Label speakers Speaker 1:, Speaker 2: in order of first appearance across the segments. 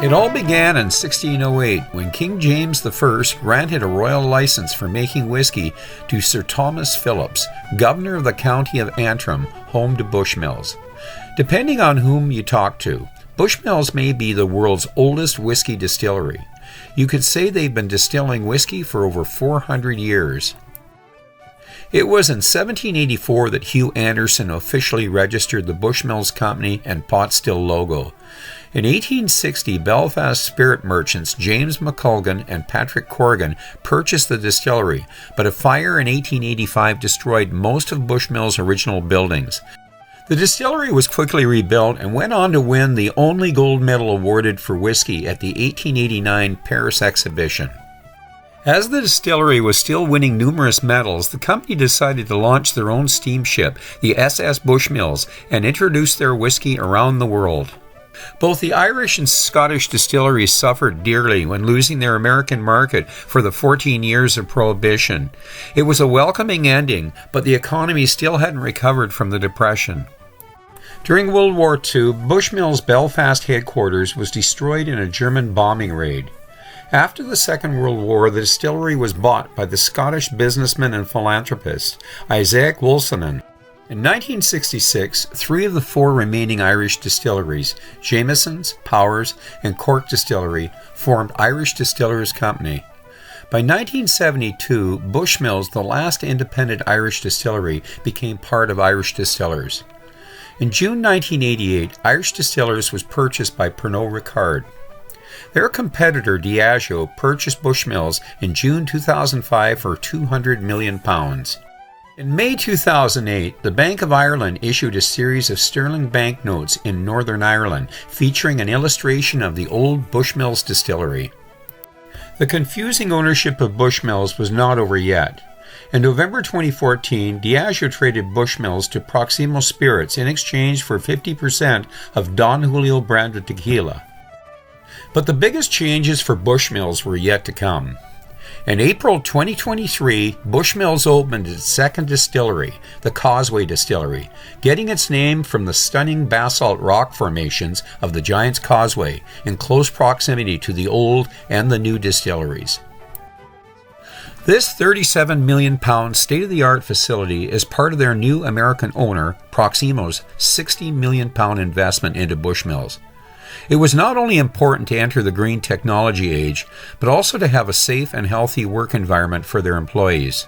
Speaker 1: It all began in 1608 when King James I granted a royal license for making whiskey to Sir Thomas Phillips, governor of the county of Antrim, home to Bushmills. Depending on whom you talk to, Bushmills may be the world's oldest whiskey distillery. You could say they've been distilling whiskey for over 400 years. It was in 1784 that Hugh Anderson officially registered the Bushmills Company and pot still logo. In 1860, Belfast spirit merchants James Macallan and Patrick Corrigan purchased the distillery, but a fire in 1885 destroyed most of Bushmills' original buildings. The distillery was quickly rebuilt and went on to win the only gold medal awarded for whiskey at the 1889 Paris exhibition. As the distillery was still winning numerous medals, the company decided to launch their own steamship, the SS Bushmills, and introduce their whiskey around the world. Both the Irish and Scottish distilleries suffered dearly when losing their American market for the 14 years of Prohibition. It was a welcoming ending, but the economy still hadn't recovered from the Depression. During World War II, Bushmills' Belfast headquarters was destroyed in a German bombing raid. After the Second World War, the distillery was bought by the Scottish businessman and philanthropist Isaac Wolseley. In 1966, 3 of the 4 remaining Irish distilleries, Jameson's, Powers, and Cork Distillery, formed Irish Distillers Company. By 1972, Bushmills, the last independent Irish distillery, became part of Irish Distillers. In June 1988, Irish Distillers was purchased by Pernod Ricard. Their competitor Diageo purchased Bushmills in June 2005 for £200 million. In May 2008, the Bank of Ireland issued a series of sterling banknotes in Northern Ireland featuring an illustration of the old Bushmills distillery. The confusing ownership of Bushmills was not over yet. In November 2014, Diageo traded Bushmills to Proximo Spirits in exchange for 50% of Don Julio branded tequila. But the biggest changes for Bushmills were yet to come. In April 2023, Bushmills opened its second distillery, the Causeway Distillery, getting its name from the stunning basalt rock formations of the Giant's Causeway in close proximity to the old and the new distilleries. This £37 million state-of-the-art facility is part of their new American owner, Proximo's £60 million investment into Bushmills. It was not only important to enter the green technology age, but also to have a safe and healthy work environment for their employees.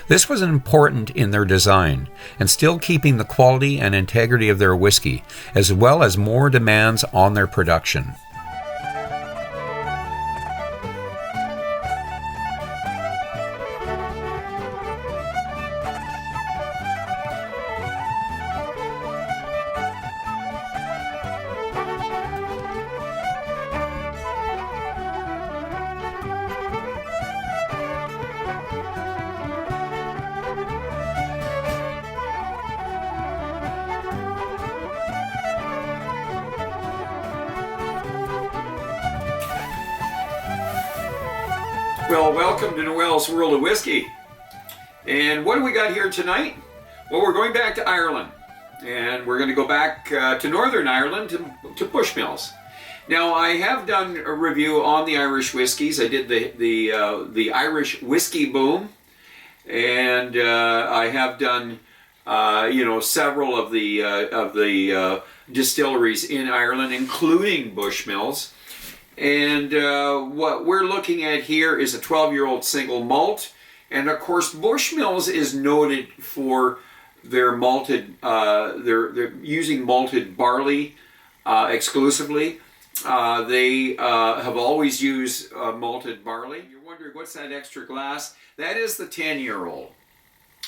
Speaker 1: This was important in their design, and still keeping the quality and integrity of their whiskey, as well as more demands on their production.
Speaker 2: Well, welcome to Noel's World of Whiskey. And what do we got here tonight? Well, we're going back to Ireland. And we're going to go back to Northern Ireland to Bushmills. Now, I have done a review on the Irish whiskies. I did the Irish whiskey boom. And I have done several of the distilleries in Ireland, including Bushmills. And what we're looking at here is a 12-year-old single malt. And of course, Bushmills is noted for their malted, they're using malted barley exclusively. They have always used malted barley. You're wondering, what's that extra glass? That is the 10-year-old.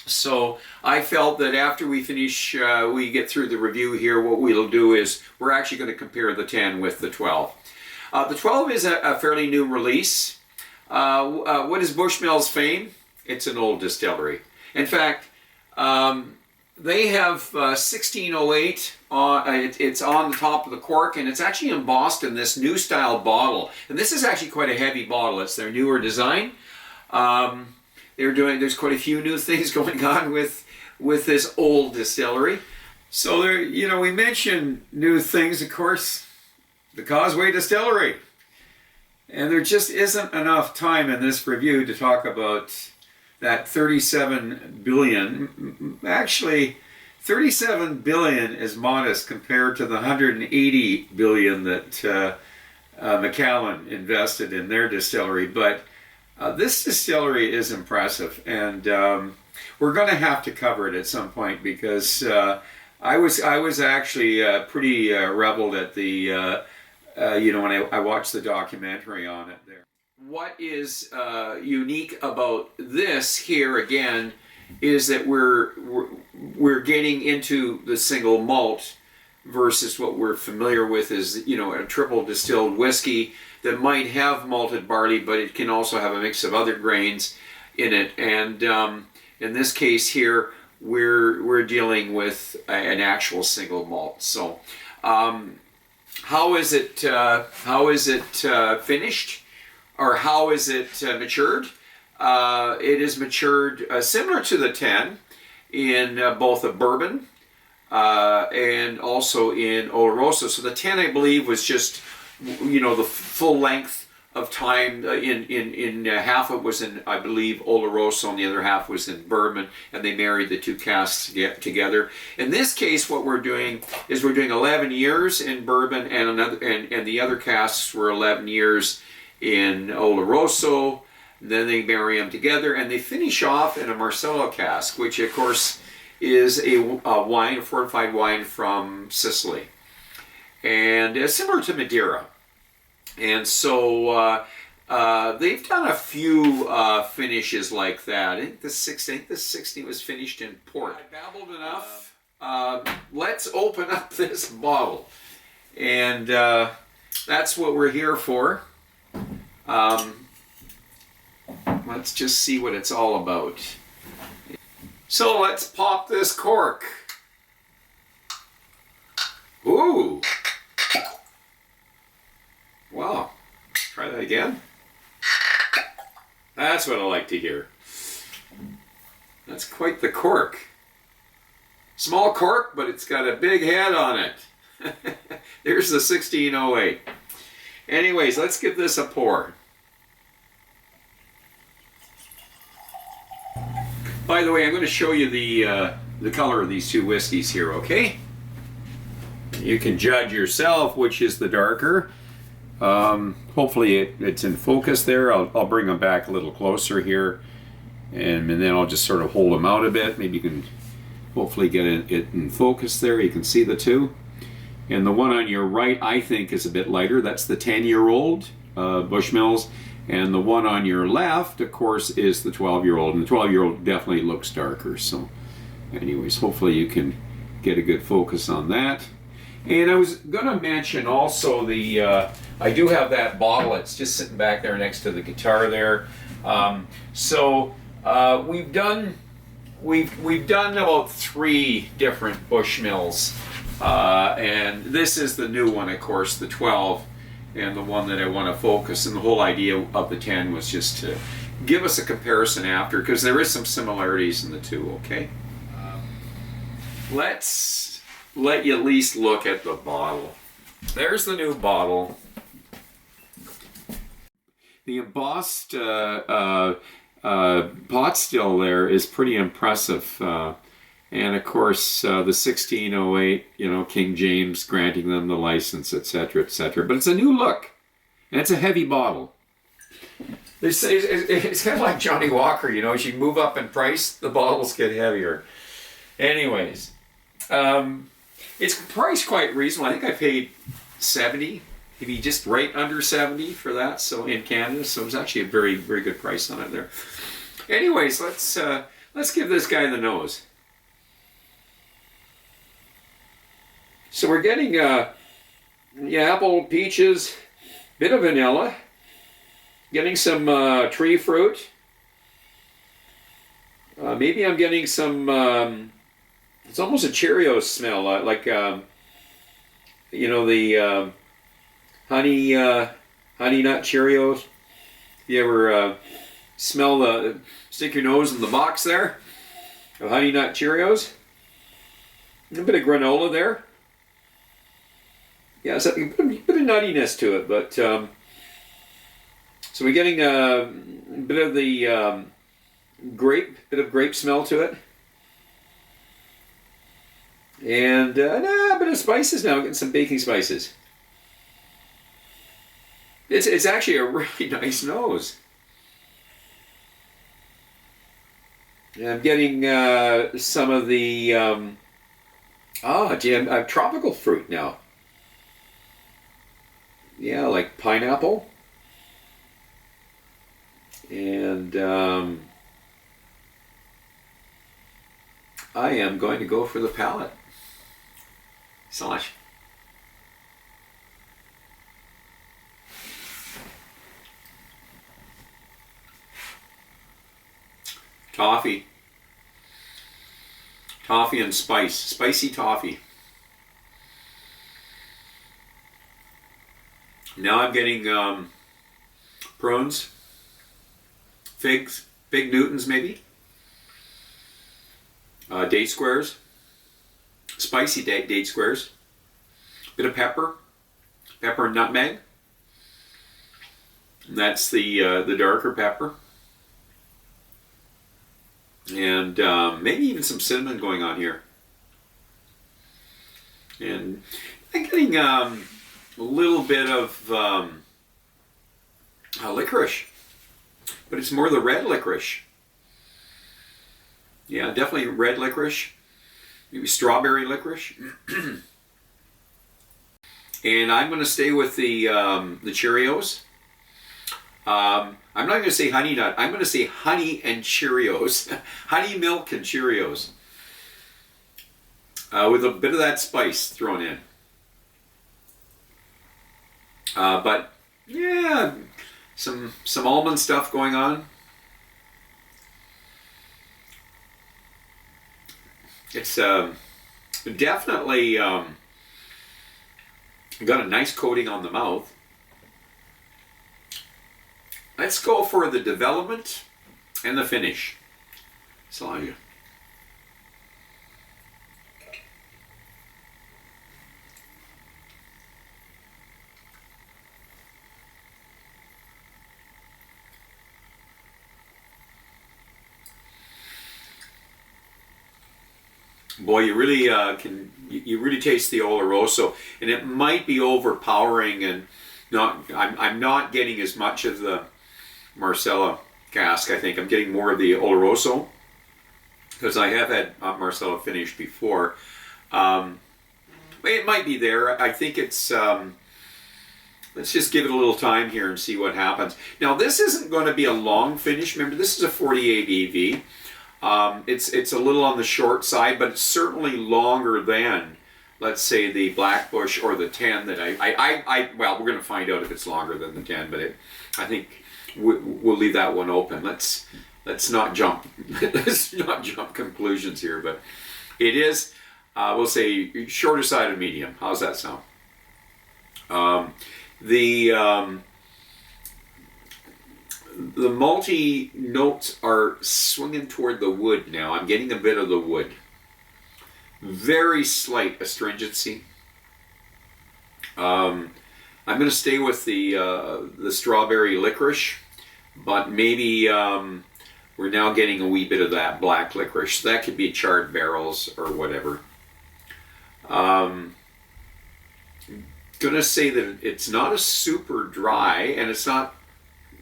Speaker 2: So I felt that after we finish, we get through the review here, what we'll do is we're actually going to compare the 10 with the 12. The 12 is a fairly new release. What is Bushmills' fame? It's an old distillery. In fact, they have 1608. It's on the top of the cork, and it's actually embossed in this new style bottle. And this is actually quite a heavy bottle. It's their newer design. There's quite a few new things going on with this old distillery. So there, we mentioned new things, of course. the Causeway Distillery. And there just isn't enough time in this review to talk about that 37 billion. Actually, 37 billion is modest compared to the 180 billion that Macallan invested in their distillery. But this distillery is impressive, and we're going to have to cover it at some point, because I was actually pretty reveled at the when I watched the documentary on it there. What is unique about this here again is that we're getting into the single malt versus what we're familiar with is, a triple distilled whiskey that might have malted barley, but it can also have a mix of other grains in it. And in this case here, we're dealing with an actual single malt. So how is it finished, or how is it matured? It is matured similar to the 10 in both a bourbon and also in Oloroso. So the 10, I believe, was just, the full length of time. In half it was in, I believe, Oloroso, and the other half was in bourbon, and they married the two casks together. In this case, what we're doing is we're doing 11 years in bourbon, and the other casks were 11 years in Oloroso. Then they marry them together, and they finish off in a Marcello cask, which of course is a fortified wine from Sicily, and similar to Madeira. And so they've done a few finishes like that. I think the 60 was finished in port. I babbled enough. Let's open up this bottle, and that's what we're here for. Let's just see what it's all about. So let's pop this cork. Ooh. Wow. Try that again. That's what I like to hear. That's quite the cork. Small cork, but it's got a big head on it. There's the 1608. Anyways, let's give this a pour. By the way, I'm going to show you the color of these two whiskeys here, okay? You can judge yourself which is the darker. Hopefully it's in focus there. I'll bring them back a little closer here, and then I'll just sort of hold them out a bit. Maybe you can hopefully get it in focus there. You can see the two. And the one on your right, I think, is a bit lighter. That's the 10-year-old Bushmills. And the one on your left, of course, is the 12-year-old. And the 12-year-old definitely looks darker. So anyways, hopefully you can get a good focus on that. And I was going to mention also I do have that bottle. It's just sitting back there next to the guitar there. We've done about 3 different Bushmills. And this is the new one, of course, the 12. And the one that I want to focus, and the whole idea of the 10 was just to give us a comparison after, because there is some similarities in the two, okay? Let's let you at least look at the bottle. There's the new bottle. The embossed pot still there is pretty impressive. And of course, the 1608, King James granting them the license, etc., etc. But it's a new look, and it's a heavy bottle. It's kind of like Johnny Walker, as you move up in price, the bottles get heavier. Anyways, it's priced quite reasonable. I think I paid $70, maybe just right under $70 for that. So in Canada, so it was actually a very, very good price on it there. Anyways, let's give this guy the nose. So we're getting apple, peaches, bit of vanilla, getting some tree fruit. Maybe I'm getting some, it's almost a Cheerios smell, like, the honey nut Cheerios. You ever stick your nose in the box there of honey nut Cheerios? A bit of granola there. Yeah, so a bit of nuttiness to it, but so we're getting a bit of the bit of grape smell to it, and a bit of spices now. We're getting some baking spices. It's actually a really nice nose. And I'm getting some of the gee, I have tropical fruit now. Yeah, like pineapple. And I am going to go for the palate. Slash. Toffee. Toffee and spice. Spicy toffee. Now I'm getting prunes, figs, big Newtons maybe, date squares, spicy date squares, bit of pepper and nutmeg. And that's the darker pepper. And maybe even some cinnamon going on here. And I'm getting a little bit of licorice, but it's more the red licorice. Yeah, definitely red licorice, maybe strawberry licorice. And I'm going to stay with the Cheerios. I'm not going to say honey nut. I'm going to say honey and Cheerios. Honey milk and Cheerios. With a bit of that spice thrown in. But yeah, some almond stuff going on. It's definitely got a nice coating on the mouth. Let's go for the development and the finish. Salaya. Boy, you really you really taste the Oloroso, and it might be overpowering, and I'm not getting as much of the Marcella cask. I think I'm getting more of the Oloroso because I have had Marcella finished before. It might be there. I think it's let's just give it a little time here and see what happens. Now this isn't going to be a long finish. Remember, this is a 48 EV. It's a little on the short side, but it's certainly longer than, let's say, the Blackbush or the 10 that well, we're going to find out if it's longer than the 10, but I think we'll leave that one open. Let's not jump let's not jump conclusions here, but it is we'll say shorter side of medium. How's that sound? The malty notes are swinging toward the wood now. I'm getting a bit of the wood. Very slight astringency. I'm going to stay with the strawberry licorice, but maybe we're now getting a wee bit of that black licorice. That could be charred barrels or whatever. Gonna say that it's not a super dry, and it's not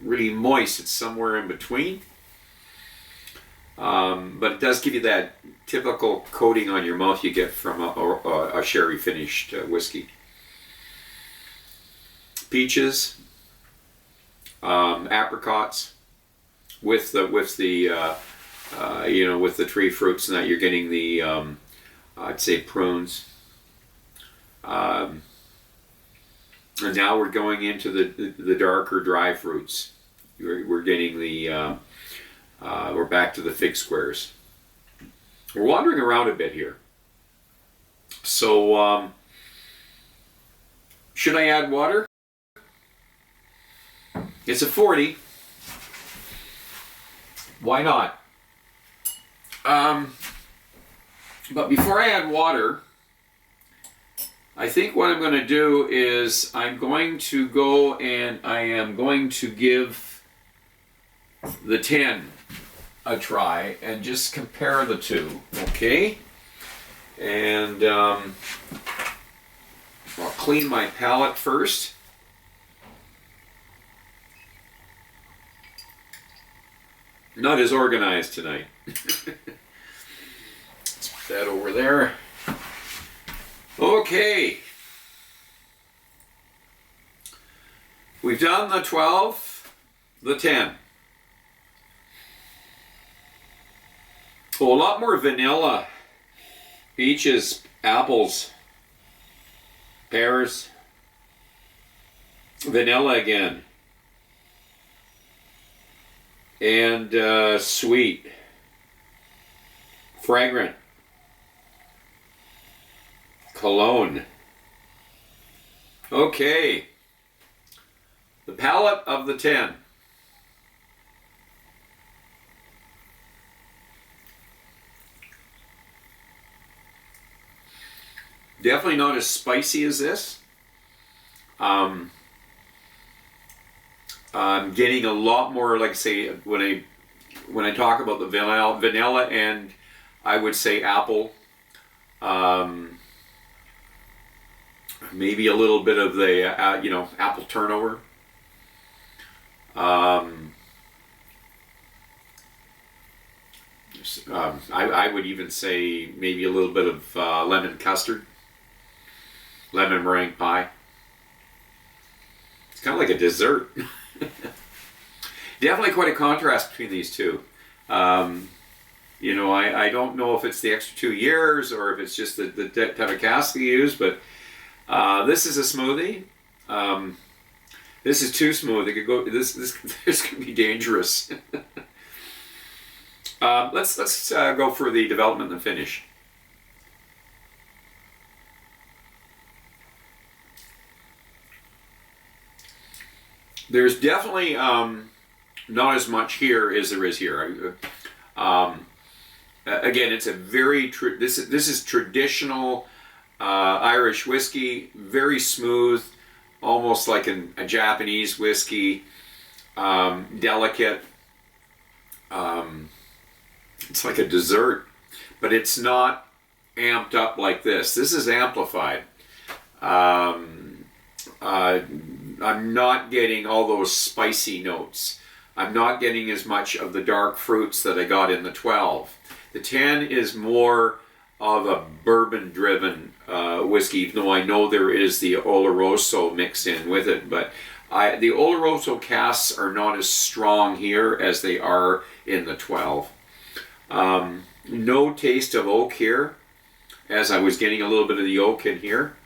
Speaker 2: really moist. It's somewhere in between. But it does give you that typical coating on your mouth you get from a sherry finished whiskey. Peaches, apricots, with the with the tree fruits, and that you're getting the I'd say prunes. And now we're going into the darker dry fruits. We're getting the we're back to the fig squares. We're wandering around a bit here. So should I add water? It's a 40. Why not? But before I add water, I think what I'm going to do is I'm going to go and I am going to give the 10 a try and just compare the two, okay? And I'll clean my palate first. Not as organized tonight. Let's put that over there. Okay. We've done the 12, the 10. Oh, a lot more vanilla. Peaches, apples, pears, vanilla again. And sweet, fragrant, cologne. Okay, the palate of the 10. Definitely not as spicy as this. I'm getting a lot more, like I say, when I talk about the vanilla and I would say apple, maybe a little bit of the apple turnover. I would even say maybe a little bit of lemon custard, lemon meringue pie. It's kind of like a dessert. Definitely quite a contrast between these two. I don't know if it's the extra 2 years or if it's just the type of cask they use, but this is a smoothie. This is too smooth. It could go. This can be dangerous. Let's go for the development and the finish. There's definitely not as much here as there is here. Again, it's a very this is traditional Irish whiskey, very smooth, almost like a Japanese whiskey, delicate. It's like a dessert, but it's not amped up like this. This is amplified. I'm not getting all those spicy notes. I'm not getting as much of the dark fruits that I got in the 12. The 10 is more of a bourbon-driven whiskey, even though I know there is the Oloroso mixed in with it. But the Oloroso casks are not as strong here as they are in the 12. No taste of oak here, as I was getting a little bit of the oak in here.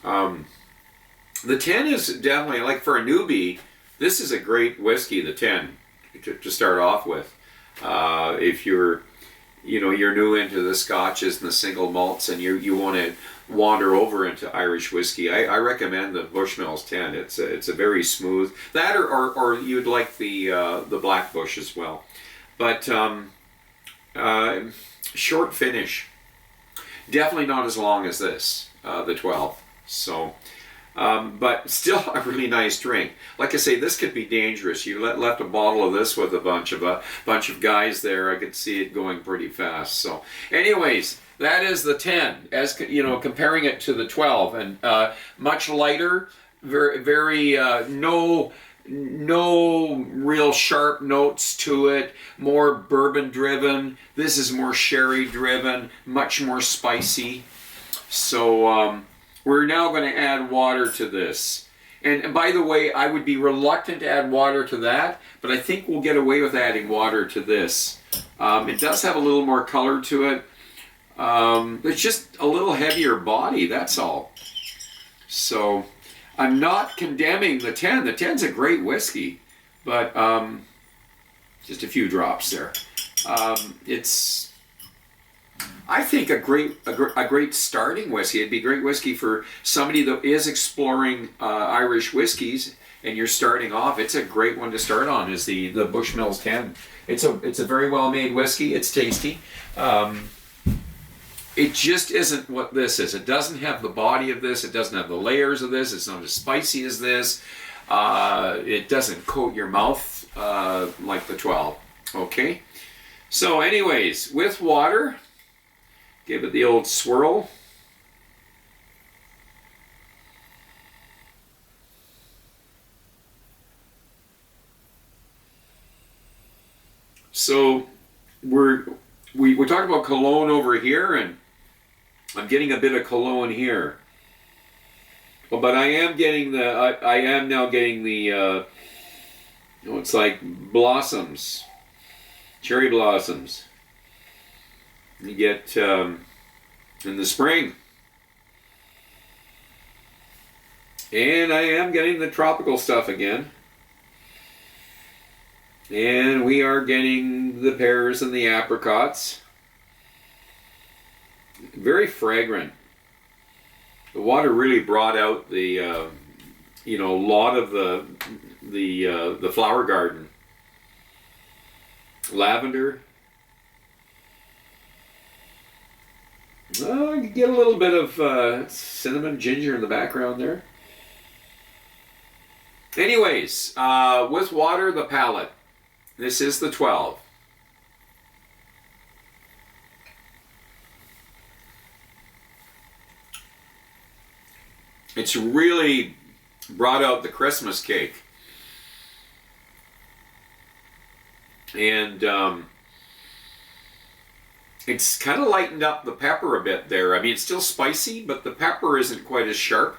Speaker 2: The 10 is definitely, like for a newbie, this is a great whiskey, the 10, to start off with. If you're new into the scotches and the single malts and you want to wander over into Irish whiskey, I recommend the Bushmills 10. It's a very smooth, that or you'd like the Black Bush as well. But short finish. Definitely not as long as this, the 12. So, but still a really nice drink. Like I say, this could be dangerous. You left a bottle of this with a bunch of guys there. I could see it going pretty fast. So, anyways, that is the 10. As comparing it to the 12, and much lighter. Very no real sharp notes to it. More bourbon driven. This is more sherry driven. Much more spicy. So. We're now going to add water to this. And by the way, I would be reluctant to add water to that, but I think we'll get away with adding water to this. It does have a little more color to it. It's just a little heavier body, that's all. So I'm not condemning the 10. The 10's a great whiskey, but just a few drops there. It's, I think, a great starting whiskey. It'd be great whiskey for somebody that is exploring Irish whiskeys, and you're starting off. It's a great one to start on. Is the Bushmills 10. It's a very well made whiskey. It's tasty. it just isn't what this is. It doesn't have the body of this. It doesn't have the layers of this. It's not as spicy as this. It doesn't coat your mouth like the 12. Okay? So anyways, with water, give it the old swirl. So we're talking about cologne over here, and I'm getting a bit of cologne here. Well, but I am getting the I am now getting the it's like blossoms, cherry blossoms. You get in the spring, and I am getting the tropical stuff again. And we are getting the pears and the apricots. Very fragrant. The water really brought out the, a lot of the flower garden. Lavender. You can get a little bit of cinnamon, ginger in the background there. Anyways, with water, the palette. This is the 12. It's really brought out the Christmas cake. And it's kind of lightened up the pepper a bit there. I mean, it's still spicy, but the pepper isn't quite as sharp.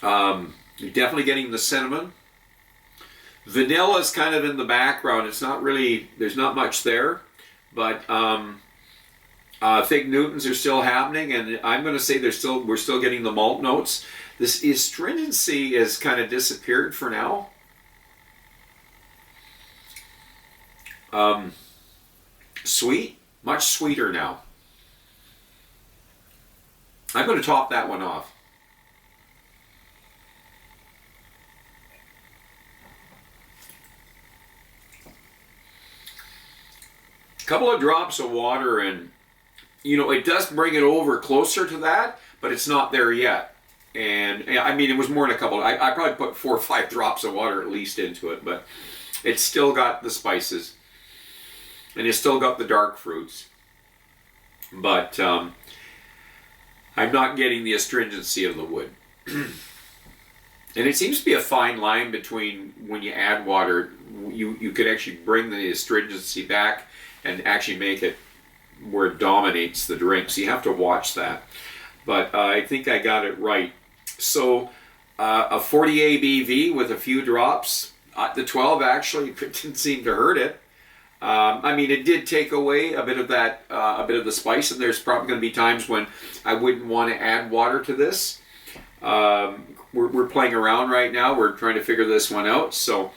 Speaker 2: You're definitely getting the cinnamon. Vanilla is kind of in the background. It's not really, there's not much there, but fig Newtons are still happening, and I'm going to say we're still getting the malt notes. This astringency has kind of disappeared for now. Sweet, much sweeter now. I'm going to top that one off. Couple of drops of water, and it does bring it over closer to that, but it's not there yet. And I mean, it was more than a couple. I probably put 4 or 5 drops of water at least into it, but it's still got the spices, and it's still got the dark fruits. But I'm not getting the astringency of the wood. And it seems to be a fine line between when you add water, you could actually bring the astringency back and actually make it where it dominates the drink. So you have to watch that. But I think I got it right. So a 40 ABV with a few drops. The 12 actually didn't seem to hurt it. I mean, it did take away a bit of that, a bit of the spice, and there's probably going to be times when I wouldn't want to add water to this. We're playing around right now. We're trying to figure this one out. So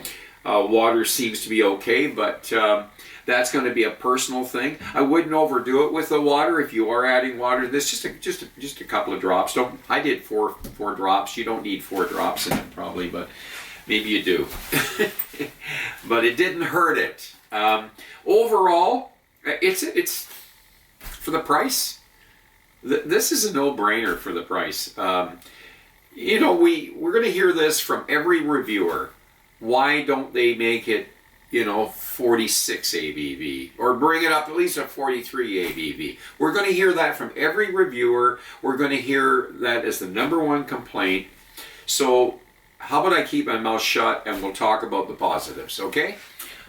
Speaker 2: water seems to be okay, but that's going to be a personal thing. I wouldn't overdo it with the water. If you are adding water, this just a couple of drops. I did four drops. You don't need 4 drops in it probably, but maybe you do. But it didn't hurt it. Overall, it's for the price. This is a no-brainer for the price. We're going to hear this from every reviewer. Why don't they make it 46 ABV, or bring it up at least a 43 ABV. We're going to hear that from every reviewer. We're going to hear that as the #1 complaint. So how about I keep my mouth shut and we'll talk about the positives, okay?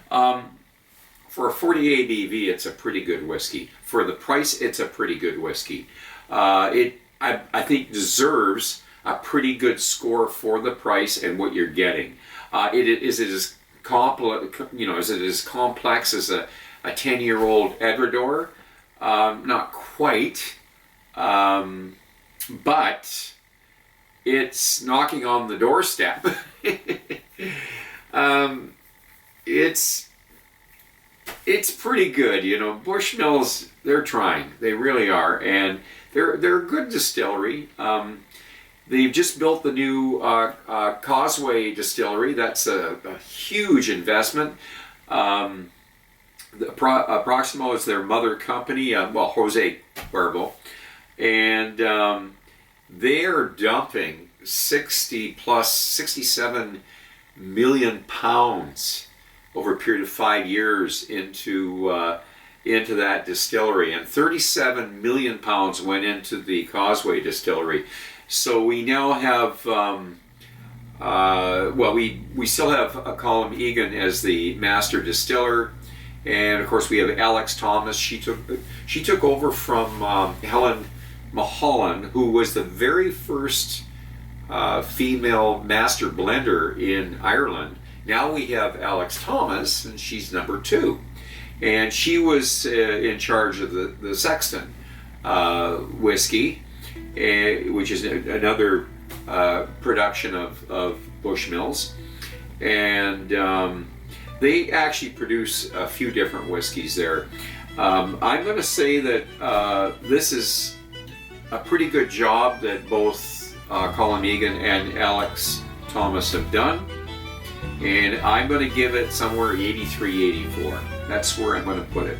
Speaker 2: For a 40 ABV, it's a pretty good whiskey. For the price, it's a pretty good whiskey. I think deserves a pretty good score for the price and what you're getting. Is it as complex as a 10-year-old Edredor? Not quite, but it's knocking on the doorstep. It's pretty good, Bushmills, they're trying, they really are, and they're a good distillery. They've just built the new Causeway Distillery. That's a huge investment. Proximo is their mother company, well, Jose Cuervo, and they're dumping 67 million pounds over a period of 5 years into that distillery, and 37 million pounds went into the Causeway Distillery. So we now have, we still have Colin Egan as the master distiller, and of course we have Alex Thomas. She took over from Helen Macallan, who was the very first female master blender in Ireland. Now we have Alex Thomas, and she's number 2. And she was in charge of the Sexton whiskey, which is another production of Bushmills. And they actually produce a few different whiskeys there. I'm going to say that this is a pretty good job that both Colin Egan and Alex Thomas have done. And I'm going to give it somewhere 83, 84. That's where I'm going to put it.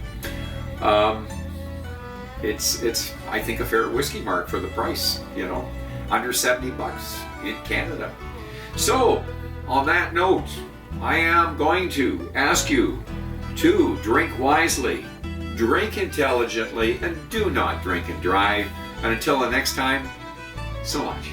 Speaker 2: It's I think a fair whiskey mark for the price, under $70 in Canada. So, on that note, I am going to ask you to drink wisely, drink intelligently, and do not drink and drive. And until the next time, so much.